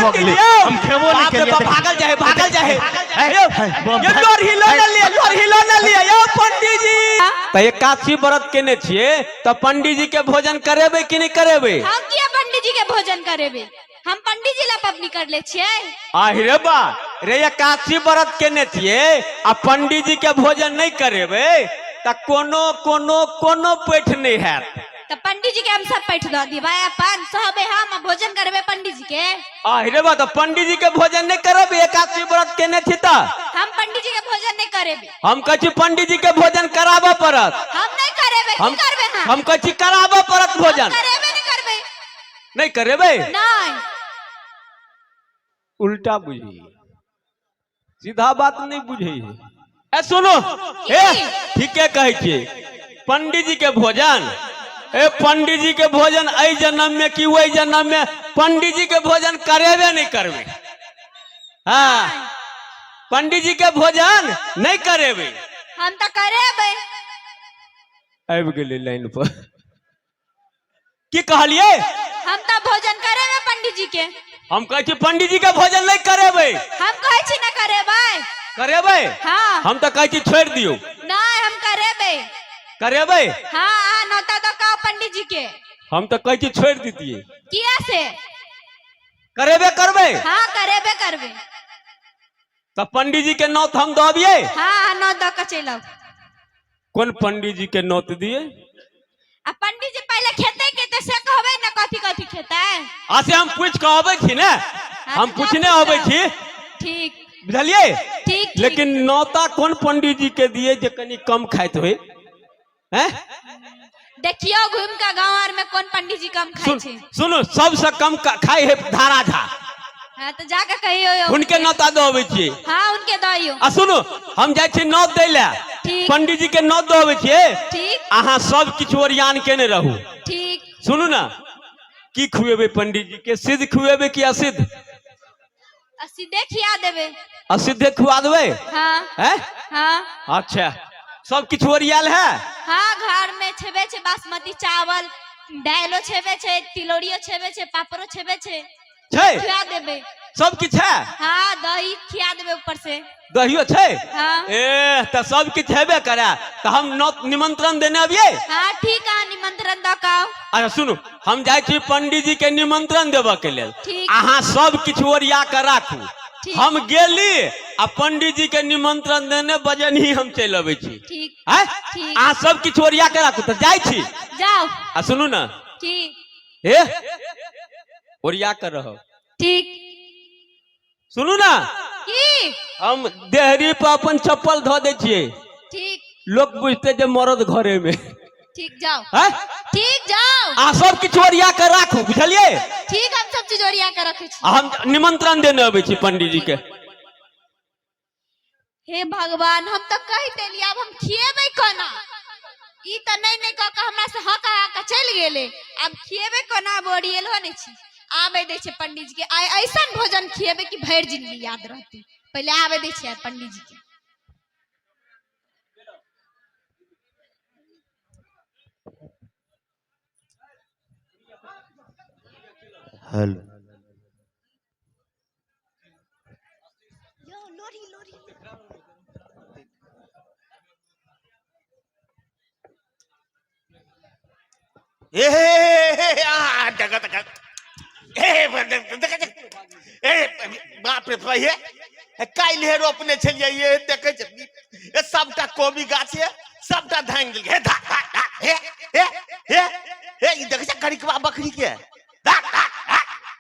हो गेली हम खेबो नहीं के लिए भागल जाए ये लोर हिलो न लिए यो पंडित जी त एकादशी व्रत केने छिए त पंडित जी के भोजन करेबे कि नहीं करेबे? हम किया पंडित जी के भोजन करेबे? हम पंडित जी ला पबनी कर ले छिए। आहिरे बा रे एकादशी व्रत केने छिए आ पंडित जी के भोजन नहीं करेबे त कोनो पेट नहीं हैत। तो पंडित जी के हम सब पैठ दो दी भाई अपन सहबे हम भोजन करबे पंडित जी के। आहिरे बा तो पंडित जी के भोजन नहीं करबे एकादशी व्रत केने छी त हम पंडित जी के भोजन नहीं करेबे। हम कछि पंडित जी के भोजन कराबो पड़त। हम नहीं करेबे की करबे हम कछि कराबो पड़त भोजन। करेबे नहीं करबे नहीं करेबे नहीं उल्टा बुझी सीधा बात नहीं बुझी। ए सुनो ए ठीके कहै छी पंडित जी के भोजन ए पंडित जी के भोजन ऐ जन्म में कि वही जन्म में पंडित जी के भोजन करेबे नहीं करबे। हाँ पंडित जी के भोजन नहीं करेबे हम तो करेबे। आबि गेलै लाइन पर की कहलिए? हम तो भोजन करेबे पंडित जी के। हम कहै छी पंडित जी के भोजन नहीं करेबे। हम कहै छी ना करेबे। करेबे हाँ हम तो कहै छी छोड़ दियो। नहीं हम करेबे। करेबे हाँ नौता तो का पंडित जी के। हम तो कहै छी छोड़ दीजिए। किया से? करेबे करबे। हाँ करेबे करबे। तो पंडित जी के नौत हम दबिए। हाँ नौ द के चलो। कौन पंडित जी के नौत दिए? आ पंडित जी पहले खेते से कहबे ना कथी कथी खेता है। आसे हम पूछ के आबै छी ना हम पूछने आबै छी। ठीक बुझलिए ठीक लेकिन नौता कौन पंडित जी के दिए जे कनी कम खाइत होय? हैं देखियो घूम का गांव में कौन पंडित जी कम खाए छे। सुनो सबसे कम खाए है धारा झा। हाँ तो जाके कहियो उनके नौता दबे छी। हाँ उनके दइयो। आ सुनो हम जाय छी नौत दै ले पंडित जी के नौत दबे छी। ठीक अहाँ सब किछु ओरियान केने रहू। ठीक सुनू ना की खुएबे पंडित जी के? सिद्ध खुएबे कि असिद्ध? सीधे खिया देबे। असिद्धे खुआ देबे? हाँ हैं हाँ अच्छा सब किछु ओरियाल है? हाँ घर में छेबे छे बासमती चावल दालो छेबे छे तिलोड़ियो छेबे छे पापड़ो छेबे छे खिया देबे। सब किछ है? हाँ दही खिया देबे ऊपर से। दहियो छे? हाँ ए त सब किछ हेबे करे त हम निमंत्रण देने आबिए। हाँ ठीक है निमंत्रण द का। अच्छा सुनो हम जाय छी पंडित जी के निमंत्रण देबे के लेल। ठीक अहाँ सब किछ ओरिया के राखू। हम गेली आ पंडित जी के निमंत्रण देने बजन ही हम चल अबै छी। ठीक हैं ठीक अहाँ सब किछ ओरिया के राखू त जाय छी। जाओ आ सुनू ना ठीक ए ओरिया के रहो। ठीक सुनू ना की हम देहरी पर अपन चप्पल धो दे छिए। ठीक लोग बुझते जे मरद घरे में। ठीक जाओ हैं ठीक जाओ। आ सब किछ ओरिया के राखू बुझलिए? ठीक हम सब चीज ओरिया के रखे छी। हम निमंत्रण देने अबै छी पंडित जी के। हे भगवान हम तो कह देली अब हम खिएबे कोना। ई त नहीं कह के हमरा से हक के चल गेले। अब खिएबे कोना बोरियल हो नहीं छी। आबे दे छे पंडित जी के ऐसा भोजन खिएबे कि भर जिंदगी याद रहते। पहले आबे दे छे पंडित जी के। हेलो बाप रे भैया काल हे रोपने छलिए ये देखे सबटा कोबी गाछ है सबटा धांग देल हे धा हे हे हे हे ई देखे करिकवा बकरी के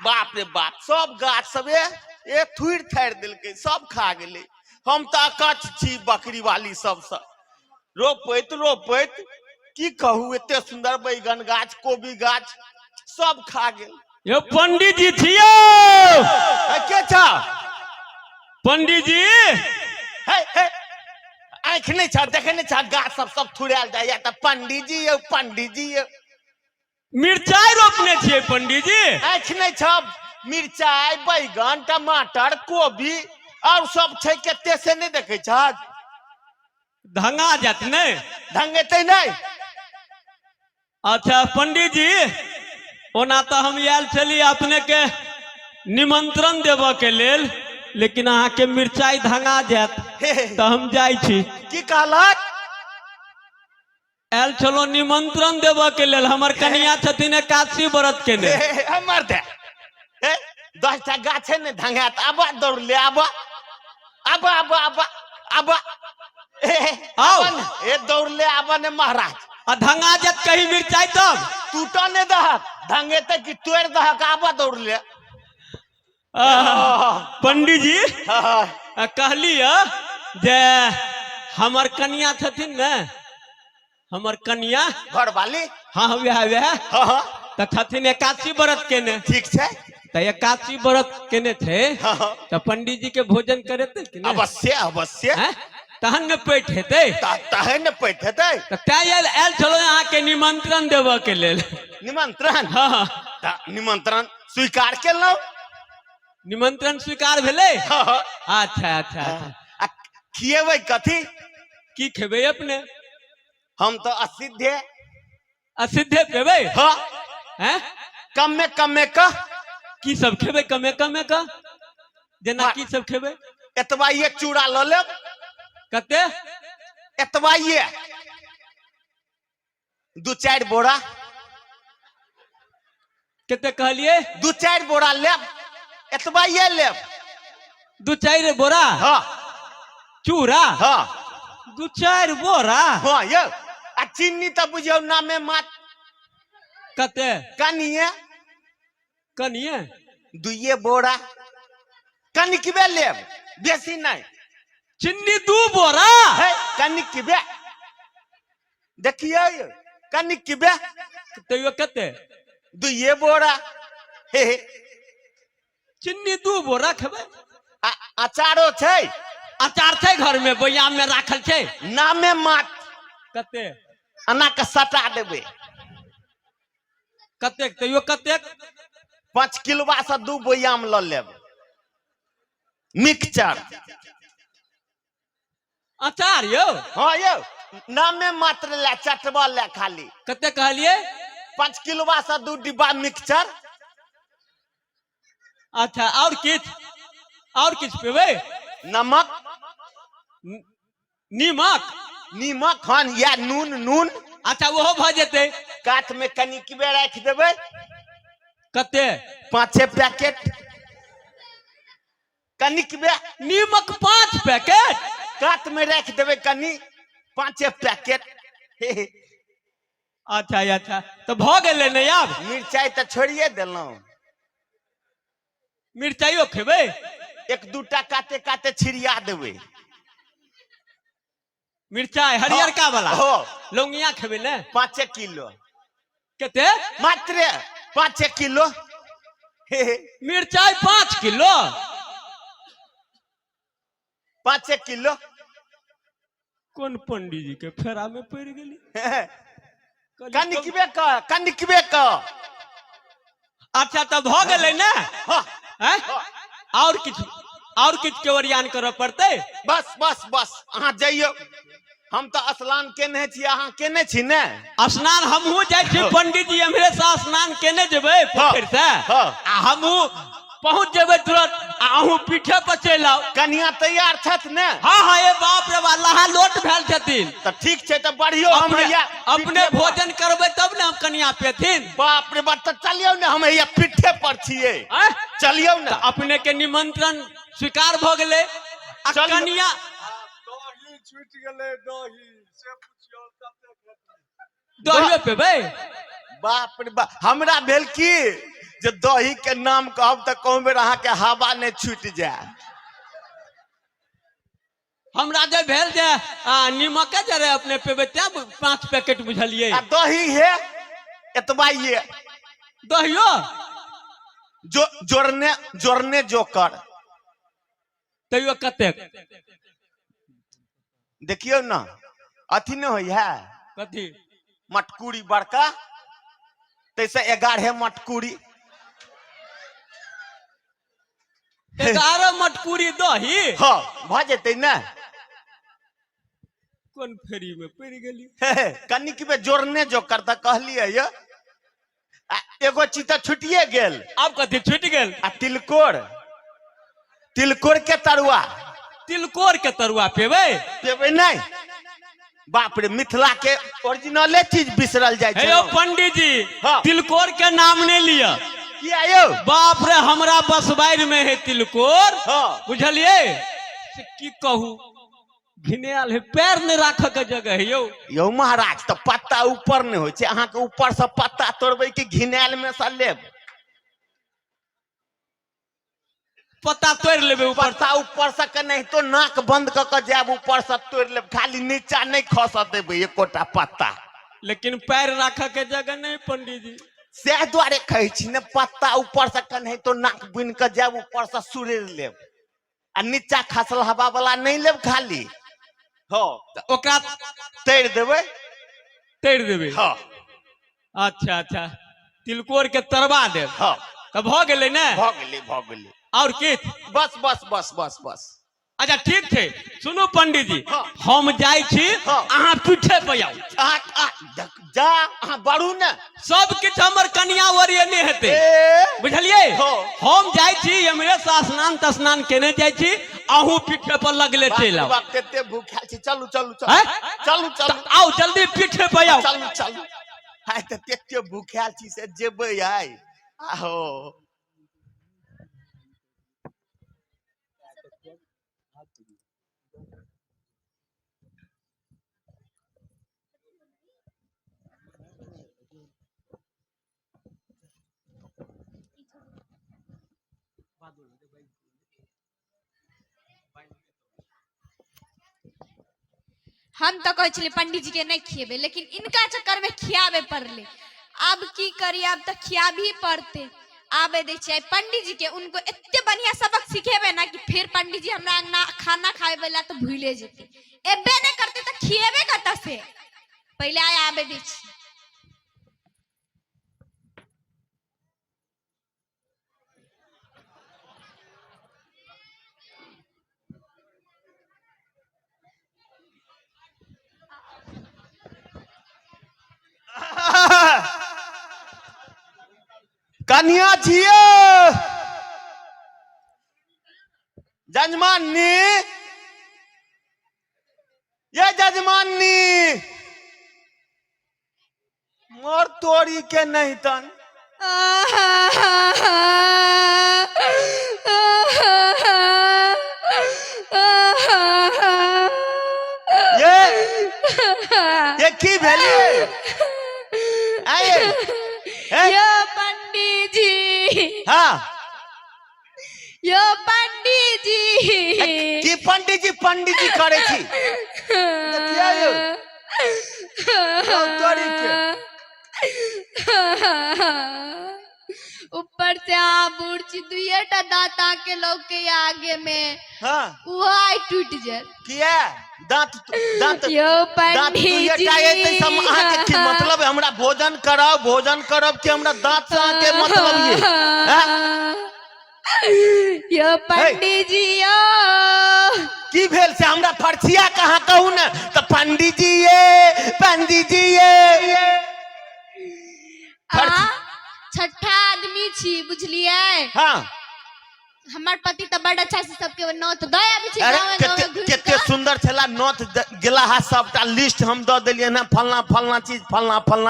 बाप रे बाप सब गाछ सब ए थुड़ थाड़ देलकै सब खा गेलै। हम त अकच्छ छी बकरी वाली सबसे रोपैत की कहू एते सुंदर बैगन गाछ कोबी गाछ सब खा गेल। यो पंडित जी छियो? के छ पंडित जी? हे हे आँख नहीं छ देखे नहीं छ गाछ सब थुड़ाल जाए त पंडित जी यौ पंडित जी यौ। मिर्चाई रोपने छिए पंडित जी? आँख नहीं छ मिर्चाई बैगन टमाटर कोबी और सब छै केते से नहीं देखे छ? धंगा जात ने धंगेते नहीं। अच्छा पंडित जी ओना तो हम आयल छली अपने के निमंत्रण देबऽ के लेल, लेकिन अहाँ के मिर्चाई धंगा जात तो हम जाई छी। की कहलक? आयल छलो निमंत्रण देबऽ के लेल, हमर कनिया छथिन एकादशी व्रत केने। हमर दे 10टा गाछ है ने धंगात, आबा दौड़ ले, आबा आबा आबा आबा आबा आओ। ए दौड़ ले आबा ने महाराज। आ धंगा जात कहीं मिर्चाई तब टूटा ने दहक, धंगे तक की तोड़ दहक, आबा दौड़ ले। पंडित जी हाँ, कहली जे हमर कनिया छथिन ने, हमर कनिया घर वाली। हाँ वह हाँ हाँ तो छथिन एकादशी व्रत केने। ठीक है। तो एकादशी व्रत केने थे हाँ हाँ तो पंडित जी के भोजन करे थे कि नहीं? अवश्य अवश्य। हैं? तहन न पेट हेते। तहे न पैठ हेतै। तो तैं आयल छलो यहाँ के निमंत्रण देबऽ के लेल। निमंत्रण? हाँ निमंत्रण स्वीकार केलहुँ। निमंत्रण स्वीकार भेले। हाँ हाँ अच्छा अच्छा अच्छा। आ खिएबै कथी? की खेबै अपने? हम तो असिद्धे। असिद्धे पेबै? हाँ हैं? कमे कमे का। की सब खेबै कमे कमे का? जेना की सब खेबै? एतबा ये चूड़ा ल लेब। कते? एतबा ये 2-4 बोरा। कते कहलिए? 2-4 बोरा लेब। एतबा ये लेब। 2-4 बोरा हाँ चूड़ा? हाँ 2-4 बोरा? हाँ यौ। आ चीनी तो बुझियौ नामे मात। कते? कनिए कनिए 2 बोरा। कनिकबे लेब, बेसी नहीं। चिन्नी 2 बोरा? है कनिकबे। देखिए कनिकबे तैयो कते? 2 बोरा। हे चिन्नी 2 बोरा खेबै? अचारो छै। अचार छै घर में, बोयाम में राखल छै? नामे मात। कते? अना के सटा देबे। कतेक? तैयो कतेक? 5 किलोबा से 2 बोयाम ल लेब। मिक्सचर। अचार यौ? हाँ यौ नामे मात्र ले, चटबा ले खाली। कते कहलिए? 5 किलोबा से 2 डिब्बा मिक्सचर। अच्छा और किछ पेबै? नमक नीमक? नीमक हन या नून। अच्छा वो भ जेते। काट में कनिकबे रख देबै। कते? 5 पैकेट कनिकबे। नीमक 5 पैकेट? काट में रख देबै कनी 5 पैकेट। अच्छा अच्छा तो भ गेलै ने आब? मिर्चाई तो छोड़िए देलहुं। मिर्चाइयो खेबै? 1-2टा काटे काटे छिड़िया देबै। मिर्चाई हरियरका वाला? हो लौंगिया खेबै ने? 5 किलो। कते? मात्र 5 किलो। मिर्चाई 5 किलो? 5 किलो। कौन पंडित जी के फेरा में पड़ गेली? कनिकबे का। अच्छा तो भ गेलै ने? हाँ हैं? और किछ के ओरियान करऽ पड़तै? बस बस बस अहाँ जाइयो। हम तो स्नान केने छी, अहाँ केने छी ने? स्नान हमहू जाय छी पंडित जी, हमरे से स्नान केने जेबै पोखर से। हाँ। आ हमहू पहुंच जेबै तुरंत, आ अहू पीठे पर चलि आओ। कनिया तैयार छथ ने? हाँ हाँ ये बाप रे बाप लहा लोट भेल छथिन। तो ठीक छै, तो बढ़ियो। हम अपने भोजन करबै तब ने हम कनिया पेथिन। बाप रे बाप, तो चलियो ने, हम हैया पीठे पर छिए। चलियो ने। अपने के निमंत्रण स्वीकार भ गेलै। आ चलियौ। कनिया दहियो पेबै? बाप रे बाप, हमरा भेल की जे दही के नाम कहब तो कहूँ बेर अहाँ के हवा ने छूट जाए। हमरा जे भेल जे नीमक जरे अपने पेबै तै 5 पैकेट बुझलिए। आ दही है एतबा ये। दहियो जोड़ने जोकर। तैयो कतेक? देखियो ना, अथी न होई है कथी? मटकुरी बड़का, तैसे 11 मटकुरी। 11 मटकुरी दही? हाँ भ जेतै ने। कौन फेरी में पड़ गेली? कनिक में जोड़ने जोकर त कहलिए ये। आ एगो चीज तो छुटिए गेल। अब कथी छूट गेल? आ तिलकोर, तिलकोर के तरुआ तिलकोर के तरुआ पेबै? पेबै नहीं। बाप रे, मिथिला के ओरिजिनले चीज बिसरल जाय हे छै। यौ पंडित जी, हाँ। तिलकोर के नाम नहीं लिया। किया यौ? बाप रे, हमरा बसबाइर में है तिलकोर, हाँ। बुझलिए से की कहू, घिनायल है, पैर नहीं राख के जगह है यौ। यौ महाराज, तो पत्ता ऊपर नहीं हो छै, अहाँ के ऊपर से पत्ता तोड़बै कि घिनायल में से लेब? पत्ता तोड़ लेबे ऊपर। पत्ता ऊपर से के नहीं तो नाक बंद क के जाब, ऊपर से तोड़ लेब, खाली नीचा नहीं खस देबै एकोटा पत्ता। लेकिन पैर राख के जगह नहीं पंडित जी। से द्वारे कहै छी ने, पत्ता ऊपर से के नहीं तो नाक बुन के जाब, ऊपर से सुरेर लेब, आ नीचा खसल हवा वाला नहीं लेब खाली। हाँ, तो ओकरा तोड़ देबै। तोड़ देबे। हाँ अच्छा अच्छा, तिलकोर के तरवा देब। हाँ, तो भ गेलै ने? भ गेलै, भ गेलै। और की? बस बस बस बस बस। अच्छा ठीक छै, सुनू पंडित जी, हाँ। हम जाय छी, हाँ। अहाँ पीठे पे आउ। जा, अहाँ बढ़ू ने। सब किछ हमर कनिया ओरियने हेतै, ए, बुझलिए? हाँ। हम जाय छी, हमरे से स्नान तस्नान केने जाय छी, अहूँ पीठे पर लगले चलि आउ। बाप कते भूखा छी, चलू चलू चलू हैं? चलू चलू आओ जल्दी पीठे पे आओ। चलू चलू। आइ तऽ कते भूखा छी से जेबै आइ। आहो, हम तो कहे छलिए पंडित जी के नहीं खिएबे, लेकिन इनका चक्कर में खियाबे पड़ले। अब की करी, अब तो खियाब ही पड़ते। आबे दे छै पंडित जी के, उनको इतने बढ़िया सबक सिखेबे ना कि फिर पंडित जी हमरा अंगना खाना खाए वाला तो भूले जेते। एबे नहीं करते तो खिएबे कत से? पहले आए आबे दे छी। कन्या छिए जजमानी, ये जजमानी, मोर तोरी के नहीं तन। ये की भेली? आये यो पंडित जी, हाँ, यो पंडित जी, की पंडित जी करे छी? देखिया यो, तोरी के ऊपर से बुर्ची दुइटा दांता के लोग के आगे में, हाँ, वो आई टूट जाए। किया दांत दांत यो दांत पंडित दुइटा ये तो सम अहाँ के की मतलब है? हमरा भोजन करब कि हमरा दांत से अहाँ के मतलब ये? हाँ? यो पंडित जी यो, की भेल से हमरा फरसिया कहाँ कहू ने? तो पंडित जी ये छठा आदमी छी, बुझलिए? हाँ, हमार पति तो बड़ अच्छा से सबके नौत दया भी छी। अरे गाँव गाँव घुर केते के सुंदर छला नोत गेला हा, सबटा लिस्ट हम द देलिए ना, फलना फलना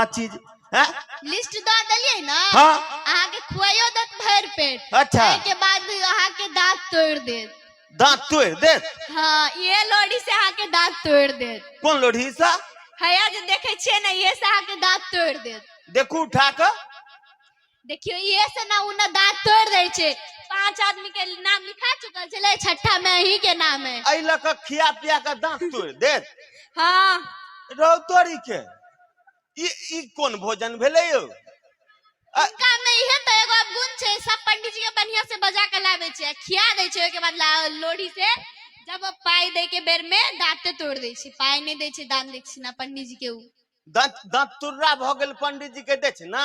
चीज हैं? लिस्ट दे देलिए ना। हाँ। अहाँ के खुआइयो देत भर पेट। अच्छा। के बाद अहाँ के दांत तोड़ देत। दांत तोड़ देत? हाँ, ये लोड़ी से अहाँ के दांत तोड़ देत। कौन लोढ़ी सा? हया जे देखे छिए ना, ये से अहाँ के दांत तोड़ देत। देखू उठा के, देखियो ये से ना उन दांत तोड़ दे छे। 5 आदमी के नाम लिखा चुकल छले, छठा में ही के नाम है। आई लक खिया पिया के दांत तोड़ देत? हाँ, रौ तोरी के ई कौन भोजन भेले यो? इनका में इहे तो एगो गुण छे, सब पंडित जी के बढ़िया से बजा के लावे छे, खिया दे छे, के बाद लोढ़ी से जब पाई दे के बेर में दांत तोड़ दे छे। पाई नहीं दे छे, दान दक्षिणा पंडित जी के उ दांत तुर्रा भ गेल पंडित जी के दे छे ना?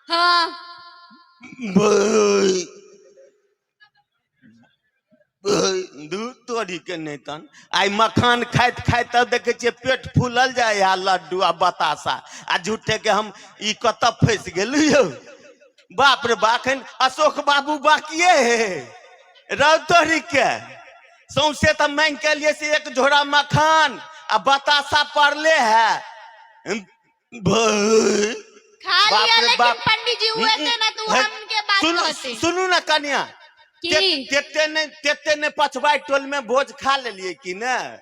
हाँ, दूध तोड़ी के नहीं तन। आई मखान खाइत खाइत देखे छिए पेट फूलल जाए, लड्डू आ बतासा, आ झूठे के हम ई कत फंस गेलू यो। बाप रे बाखन अशोक बाबू बाकिए है रौतरी के सौंसे तो मांग के लिए से एक झोड़ा मखान आ बतासा पड़ले है खा बाप लिया रे लेकिन बाप। पंडित जी हुए थे ना तो हमके बात होते सुनू ना कन्या की? तेते ने पछवाई टोल में भोज खा लेलिए कि न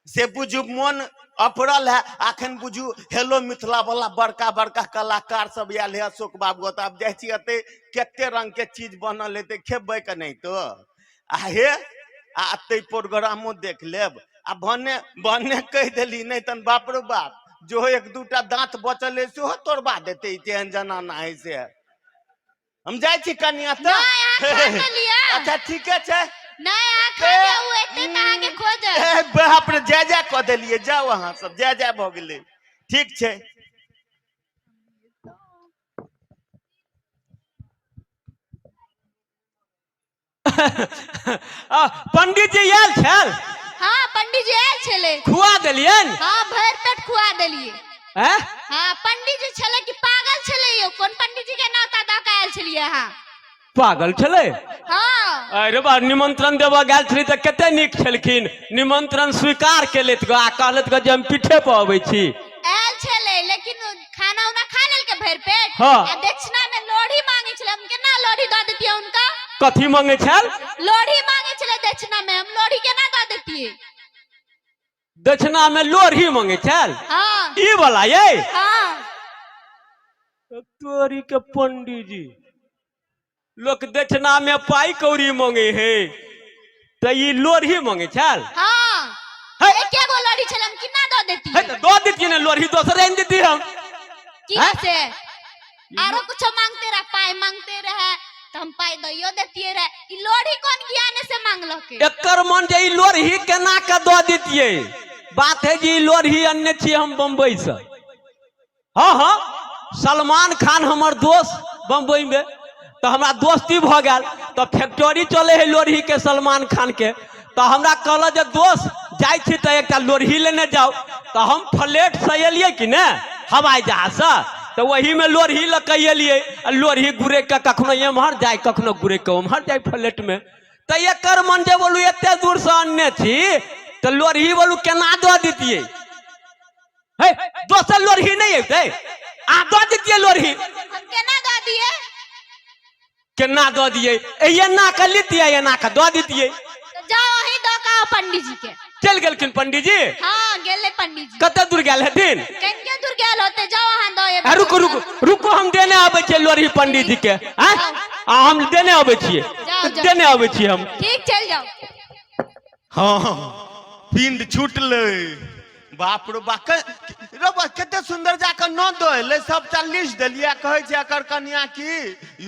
से बुझू मन अफरल है अखन बुझू हेलो मिथिला वाला बड़का बड़का कलाकार सब आयल है अशोक बाबू तो अब जाइ छियै केते रंग के चीज बनल हेते खेबै के नहीं तो आहे आ ते प्रोग्रामो देख लेब आ भने भने कह देली नहीं तन बाप रे बाप जो एक दूटा दांत बचल है सेहो तोड़वा देते तेहन जनाना है से हम जाइ छी कन्या तो नहीं, यहाँ खा के लिया। अच्छा ठीक है छै नहीं आ खा लिया हुए थे कहां के खोज ए बाप रे जय जय कह देलिए जाओ अहाँ सब जय जय भ गेलै ठीक छै पंडित जी आयल छल हां पंडित जी आयल छले खुआ देलियन हां भर पेट खुआ देलिए हैं हां पंडित जी छले कि पागल छले यो कोन पंडित जी के नाता द के आयल छलिए हां पागल छले हां अरे बा निमंत्रण देबा गेल छली त कते नीक छलखिन निमंत्रण स्वीकार केलैत ग आ कहलैत ग जे हम पीठे पर अबै छी आयल छले लेकिन खाना उना खा लेल के भर पेट हाँ। आ दक्षिणा में लोढ़ी मांगे छले हम केना लोढ़ी द देतिए उनका कथी मांगे छल लोढ़ी मांगे छले दक्षिणा में हम लोढ़ी केना द देतिए दक्षिणा में लोढ़ी मांगे छल हां ई वाला ये हां तोरी के पंडित जी लोक दक्षिणा में पाई कौड़ी मांगे है तो ये लोढ़ी मांगे छल हां है। एके गो लोढ़ी छले हम केना द है देतिए तो दो देती ने लोढ़ी दोसर आन देती हम की हैं? से आरो कुछ मांगते रहे पाई मांगते रहे तो हम पाई दइयो देतिए रहे ई लोढ़ी कौन ज्ञान से मांगलो के एकर मन जे ई लोढ़ी केना के दो देतिए बात है जी ई लोढ़ी अन्ने छी हम बम्बई से हाँ हाँ सलमान खान हमर दोस्त बम्बई में तो हमरा दोस्ती भ गेल तो फैक्ट्री चले है लोढ़ी के सलमान खान के तो हमरा कहल जे दोस्त जाइ छी तो एक लोढ़ी लेने जाओ तो हम फ्लेट से एलिए कि ने हवाई जहाज से तो वही में लोढ़ी लके एलिए लोढ़ी घुरे के कखनो एम्हर जाए कखनो घुरे के उम्हर जाए फ्लेट में तो एकर मन जे बोलू एते दूर से अन्ने छी तो लोढ़ी बोलू केना दो दीतिए है दोसर लोढ़ी नहीं अइते आ दो दीतिए लोढ़ी हम केना द दिए केना दो दिए एना के लितिए एना के दो दीतिए तो जाओ वही द का पंडित जी के चल गेलखिन पंडित जी हां गेले पंडित जी कते दूर गेल हथिन कन्या दूर गेल होते जाओ वहां दो ये रुको रुको रुको हम देने आबे छियै लोढ़ी पंडित जी के हैं आ हम देने आबे छियै जाओ, जाओ। देने आबे छियै हम ठीक चल जाओ हाँ पिंड छूटले बाप रे बाप रे बा कते सुंदर जाकर न दोले सब 40 देलिया कहे छै एकर कन्या की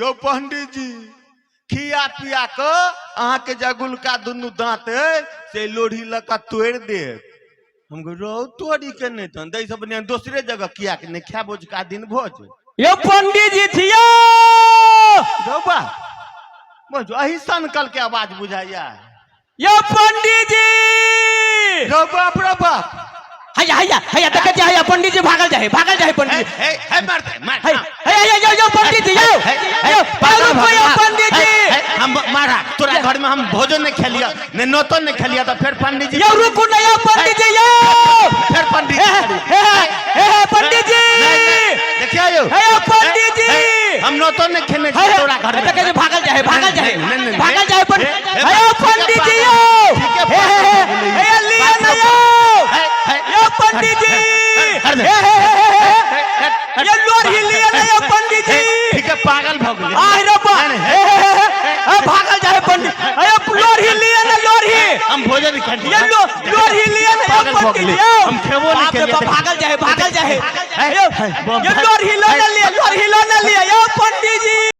यो पंडित जी खिया पिया के अहाँ के जगुल का दुनु दांत है से लोढ़ी लका तोड़ दे हम कह रो तोड़ी के नहीं तन दई सब ने दूसरे जगह किया के नहीं खा भोज का दिन भोज यो पंडित जी थियो रो बा बोझ अही सनकल के आवाज बुझाइया यो पंडित जी रो बाप रे बाप हैया हैया हैया देखे छी हैया पंडित जी भागल जाए पंडित जी हे मार है हैया यो पंडित जी यो पंडित जी हम मारा तोरा घर में हम भोजन नहीं खेलिया ने नोतो नहीं खेलिया तो फिर पंडित जी यो रुको ना यो पंडित जी यो फिर पंडित जी पंडित जी देखिए यो हैया पंडित जी हम नोतो नहीं खेने तोरा घर में देखे छी भागल जाए पंडित हैया पंडित जी ठीक है हैया लिया ना यो पंडित जी ये लोढ़ी लिया ना यो पंडित जी ठीक है पागल भग गए आय रे भागल जाए पंडित अरे लोढ़ी लिया ना लोढ़ी हम भोजन नहीं खेलिए ये लोढ़ी लिया ना पागल भग पंडित गए जी हम खेबो नहीं खेलिए भागल जाए ये लोढ़ी लो ना लिया यो पंडित जी